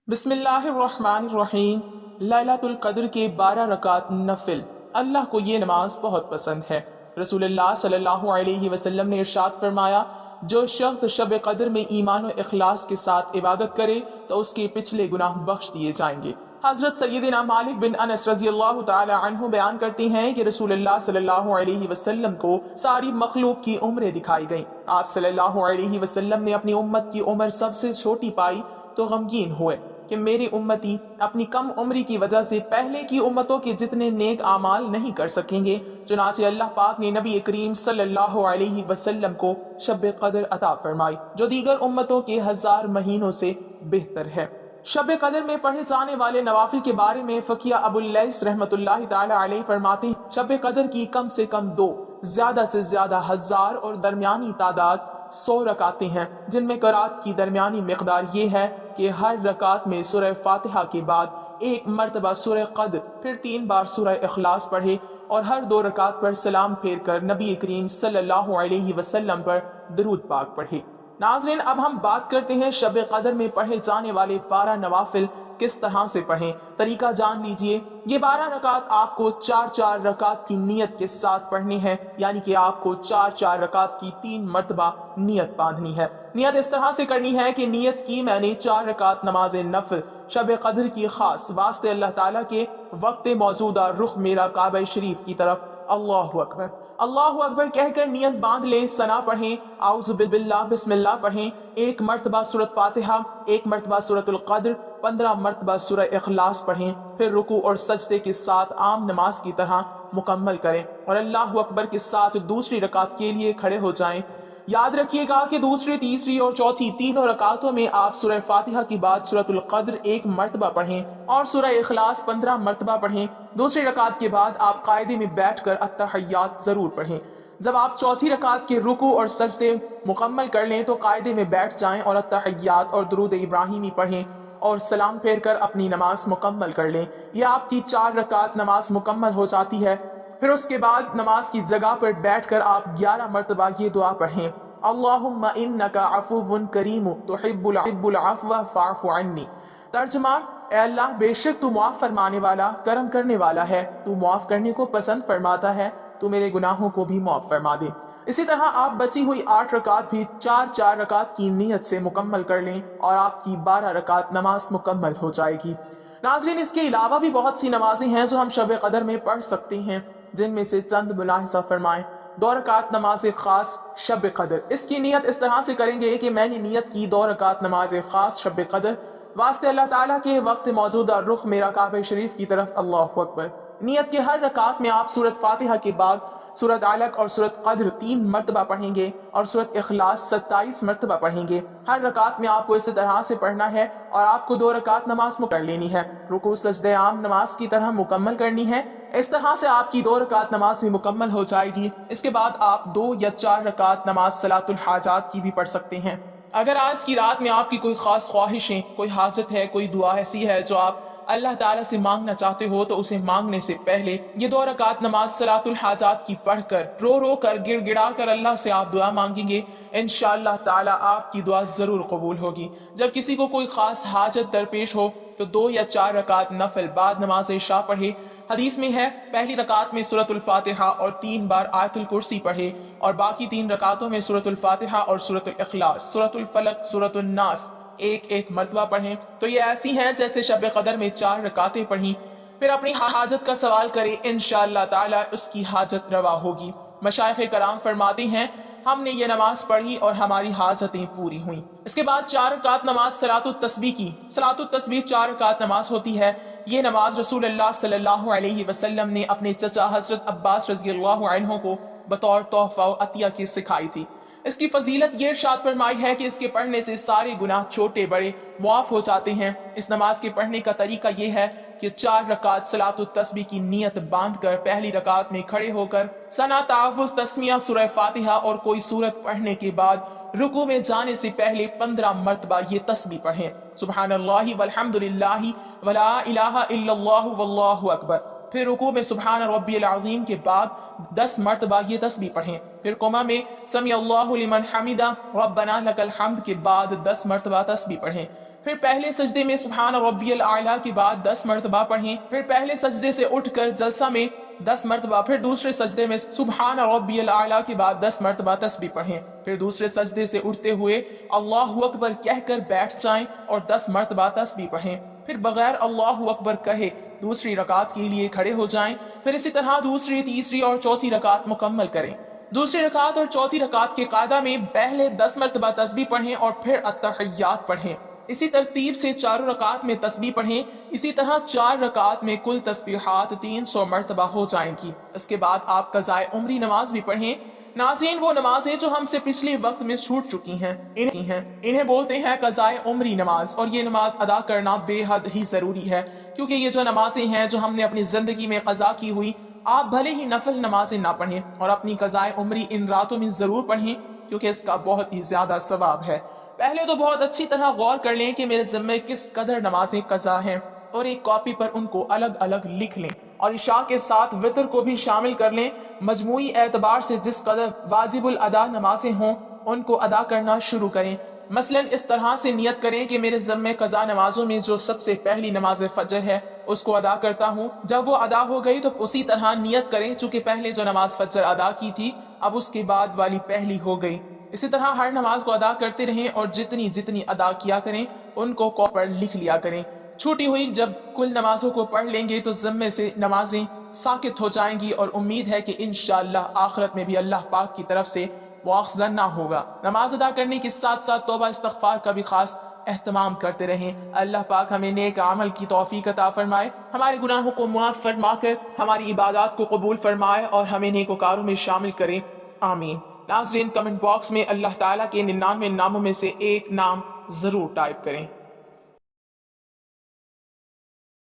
بسم اللہ الرحمن الرحیم۔ لیلۃ القدر کے 12 رکعت نفل۔ اللہ کو یہ نماز بہت پسند ہے۔ رسول اللہ صلی اللہ علیہ وسلم نے ارشاد فرمایا، جو شخص شب قدر میں ایمان و اخلاص کے ساتھ عبادت کرے تو اس کے پچھلے گناہ بخش دیے جائیں گے۔ حضرت سیدنا مالک بن انس رضی اللہ تعالی عنہ بیان کرتی ہیں کہ رسول اللہ صلی اللہ علیہ وسلم کو ساری مخلوق کی عمریں دکھائی گئیں۔ آپ صلی اللہ علیہ وسلم نے اپنی امت کی عمر سب سے چھوٹی پائی تو غمگین ہوئے کہ میری امتی اپنی کم عمری کی وجہ سے پہلے کی امتوں کے جتنے نیک اعمال نہیں کر سکیں گے۔ چنانچہ اللہ پاک نے نبی کریم صلی اللہ علیہ وسلم کو شب قدر عطا فرمائی، جو دیگر امتوں کے 1000 مہینوں سے بہتر ہے۔ شب قدر میں پڑھے جانے والے نوافل کے بارے میں فقیہ ابو اللیث رحمۃ اللہ تعالی علیہ فرماتے ہیں، شب قدر کی کم سے کم 2، زیادہ سے زیادہ 1000 اور درمیانی تعداد 100 رکعتیں ہیں، جن میں قرات کی درمیانی مقدار یہ ہے کہ ہر رکعت میں سورہ فاتحہ کے بعد 1 مرتبہ سورہ قدر، پھر 3 بار سورہ اخلاص پڑھے اور ہر 2 رکعت پر سلام پھیر کر نبی کریم صلی اللہ علیہ وسلم پر درود پاک پڑھے۔ ناظرین، اب ہم بات کرتے ہیں شب قدر میں پڑھے جانے والے 12 نوافل کس طرح سے پڑھیں۔ طریقہ جان لیجئے۔ یہ 12 رکعت آپ کو 4 رکعت کی نیت کے ساتھ پڑھنی ہے، یعنی کہ آپ کو 4 رکعت کی 3 مرتبہ نیت باندھنی ہے۔ نیت اس طرح سے کرنی ہے کہ نیت کی میں نے 4 رکعت نماز نفل شب قدر کی خاص واسطے اللہ تعالیٰ کے وقت موجودہ رخ میرا کعبہ شریف کی طرف، اللہ اکبر اللہ اکبر کہہ کر نیت باندھ لیں۔ ثنا پڑھیں، اعوذ باللہ بسم اللہ پڑھیں، 1 مرتبہ سورۃ فاتحہ، 1 مرتبہ سورۃ القدر، 15 مرتبہ سورہ اخلاص پڑھیں، پھر رکوع اور سجدے کے ساتھ عام نماز کی طرح مکمل کریں اور اللہ اکبر کے ساتھ دوسری رکعت کے لیے کھڑے ہو جائیں۔ یاد رکھیے گا کہ دوسری، تیسری اور چوتھی تینوں رکعتوں میں آپ سورہ فاتحہ کی بعد سورۃ القدر 1 مرتبہ پڑھیں اور سورہ اخلاص 15 مرتبہ پڑھیں۔ دوسری رکعت کے بعد آپ قاعدے میں بیٹھ کر التحیات ضرور پڑھیں۔ جب آپ چوتھی رکعت کے رکوع اور سجدے مکمل کر لیں تو قاعدے میں بیٹھ جائیں اور التحیات اور درود ابراہیمی پڑھیں اور سلام پھیر کر اپنی نماز مکمل کر لیں۔ یہ آپ کی 4 رکعت نماز مکمل ہو جاتی ہے۔ پھر اس کے بعد نماز کی جگہ پر بیٹھ کر آپ 11 مرتبہ یہ دعا پڑھیں، اللہم انک عفو کریم تحب العفو فاعف عنی۔ ترجمہ، اے اللہ، بے شک تو معاف فرمانے والا، کرم کرنے والا ہے، تو معاف کرنے کو پسند فرماتا ہے، تو میرے گناہوں کو بھی معاف فرما دے۔ اسی طرح آپ بچی ہوئی 8 رکعت بھی 4 رکعت کی نیت سے مکمل کر لیں اور آپ کی 12 رکعت نماز مکمل ہو جائے گی۔ ناظرین، اس کے علاوہ بھی بہت سی نمازیں ہیں جو ہم شب قدر میں پڑھ سکتے ہیں، جن میں سے چند ملاحظہ فرمائیں۔ 2 رکعت نماز خاص شب قدر، اس کی نیت اس طرح سے کریں گے کہ میں نے نیت کی 2 رکعت نماز خاص شب قدر واسطے اللہ تعالیٰ کے وقت موجودہ رخ میرا کعبہ شریف کی طرف، اللہ اکبر۔ نیت کے ہر رکعت میں آپ سورۃ فاتحہ کے بعد سورۃ علق اور سورۃ قدر 3 مرتبہ پڑھیں گے اور سورۃ اخلاص 27 مرتبہ پڑھیں گے۔ ہر رکعت میں آپ کو اسی طرح سے پڑھنا ہے اور آپ کو 2 رکعت نماز مکمل لینی ہے، رکوع سجدے عام نماز کی طرح مکمل کرنی ہے۔ اس طرح سے آپ کی 2 رکعت نماز بھی مکمل ہو جائے گی۔ اس کے بعد آپ 2 یا 4 رکعت نماز صلاۃ الحاجات کی بھی پڑھ سکتے ہیں۔ اگر آج کی رات میں آپ کی کوئی خاص خواہشیں، کوئی حاجت ہے، کوئی دعا ایسی ہے جو آپ اللہ تعالیٰ سے مانگنا چاہتے ہو تو اسے مانگنے سے پہلے یہ 2 رکعت نماز صلاۃ الحاجات کی پڑھ کر، رو کر، گڑ گڑا کر اللہ سے آپ دعا مانگیں گے، انشاءاللہ تعالیٰ آپ کی دعا ضرور قبول ہوگی۔ جب کسی کو کوئی خاص حاجت درپیش ہو تو 2 یا 4 رکعت نفل بعد نماز عشاء پڑھے۔ حدیث میں ہے، پہلی رکعت میں سورۃ الفاتحہ اور 3 بار آیت الکرسی پڑھے اور باقی 3 رکعتوں میں سورۃ الفاتحہ اور سورۃ الاخلاص، سورۃ الفلق، سورۃ الناس 1 مرتبہ پڑھیں۔ تو یہ ایسی ہیں جیسے شب قدر میں 4 رکعتیں پڑھیں۔ پھر اپنی حاجت کا سوال کرے، انشاءاللہ تعالیٰ اس کی حاجت روا ہوگی۔ مشائخ کرام فرماتے ہیں، ہم نے یہ نماز پڑھی اور ہماری حاجتیں پوری ہوئیں۔ اس کے بعد 4 رکعت نماز صلاۃ التسبیح کی۔ صلاۃ التسبیح 4 رکعت نماز ہوتی ہے۔ یہ نماز رسول اللہ صلی اللہ علیہ وسلم نے اپنے چچا حضرت عباس رضی اللہ عنہ کو بطور تحفہ و عطیہ کی سکھائی تھی۔ اس کی فضیلت یہ ارشاد فرمائی ہے کہ اس کے پڑھنے سے سارے گناہ چھوٹے بڑے معاف ہو جاتے ہیں۔ اس نماز کے پڑھنے کا طریقہ یہ ہے کہ 4 رکعت صلاۃ التسبیح کی نیت باندھ کر پہلی رکعت میں کھڑے ہو کر ثنا، تعوذ، تسمیہ، سورہ فاتحہ اور کوئی سورت پڑھنے کے بعد رکوع میں جانے سے پہلے 15 مرتبہ یہ تسبیح پڑھیں، سبحان اللہ والحمد للہ ولا الہ الا اللہ واللہ اکبر۔ پھر رکوع میں سبحان ربی العظیم کے بعد 10 مرتبہ یہ تسبیح پڑھیں۔ پھر قمہ میں سمیع اللہ لمن حمدہ ربنا لک الحمد کے بعد 10 مرتبہ تسبیح پڑھیں۔ پھر پہلے سجدے میں سبحان ربی الاعلیٰ کے بعد 10 مرتبہ پڑھیں، پھر پہلے سجدے سے اٹھ کر جلسہ میں 10 مرتبہ، پھر دوسرے سجدے میں سبحان ربی الاعلیٰ کے بعد 10 مرتبہ تسبیح پڑھیں، پھر دوسرے سجدے سے اٹھتے ہوئے اللہ اکبر کہہ کر بیٹھ جائیں اور 10 مرتبہ تسبیح پڑھیں، پھر بغیر اللہ اکبر کہے دوسری رکعت کے لیے کھڑے ہو جائیں، پھر اسی طرح دوسری، تیسری اور چوتھی رکعت مکمل کریں۔ دوسری رکعت اور چوتھی رکعت کے قاعدہ میں پہلے 10 مرتبہ تسبیح پڑھیں اور پھر التحیات پڑھیں، اسی ترتیب سے چاروں رکعت میں تسبیح پڑھیں، اسی طرح 4 رکعت میں کل تسبیحات 300 مرتبہ ہو جائیں گی۔ اس کے بعد آپ قضاء عمری نماز بھی پڑھیں۔ ناظرین، وہ نمازیں جو ہم سے پچھلے وقت میں چھوٹ چکی ہیں انہیں بولتے ہیں قضاء عمری نماز، اور یہ نماز ادا کرنا بے حد ہی ضروری ہے، کیونکہ یہ جو نمازیں ہیں جو ہم نے اپنی زندگی میں قضا کی ہوئی، آپ بھلے ہی نفل نمازیں نہ پڑھیں اور اپنی قضاء عمری ان راتوں میں ضرور پڑھیں، کیونکہ اس کا بہت ہی زیادہ ثواب ہے۔ پہلے تو بہت اچھی طرح غور کر لیں کہ میرے ذمے کس قدر نمازیں قضا ہیں، اور ایک کاپی پر ان کو الگ الگ لکھ لیں، اور عشاء کے ساتھ وتر کو بھی شامل کر لیں۔ مجموعی اعتبار سے جس قدر واجب الادا نمازیں ہوں ان کو ادا کرنا شروع کریں۔ مثلا اس طرح سے نیت کریں کہ میرے ذمے قضا نمازوں میں جو سب سے پہلی نماز فجر ہے اس کو ادا کرتا ہوں، جب وہ ادا ہو گئی تو اسی طرح نیت کریں چونکہ پہلے جو نماز فجر ادا کی تھی اب اس کے بعد والی پہلی ہو گئی۔ اسی طرح ہر نماز کو ادا کرتے رہیں اور جتنی جتنی ادا کیا کریں ان کو کاپی پر لکھ لیا کریں۔ چھوٹی ہوئی جب کل نمازوں کو پڑھ لیں گے تو ذمے سے نمازیں ساقط ہو جائیں گی، اور امید ہے کہ انشاءاللہ آخرت میں بھی اللہ پاک کی طرف سے مواخذہ نہ ہوگا۔ نماز ادا کرنے کے ساتھ ساتھ توبہ استغفار کا بھی خاص اہتمام کرتے رہیں۔ اللہ پاک ہمیں نیک عمل کی توفیق عطا فرمائے، ہمارے گناہوں کو معاف فرما کر ہماری عبادات کو قبول فرمائے اور ہمیں نیکوکاروں میں شامل کرے، آمین۔ ناظرین، کمنٹ باکس میں اللہ تعالیٰ کے 99 ناموں میں سے ایک نام ضرور ٹائپ کریں۔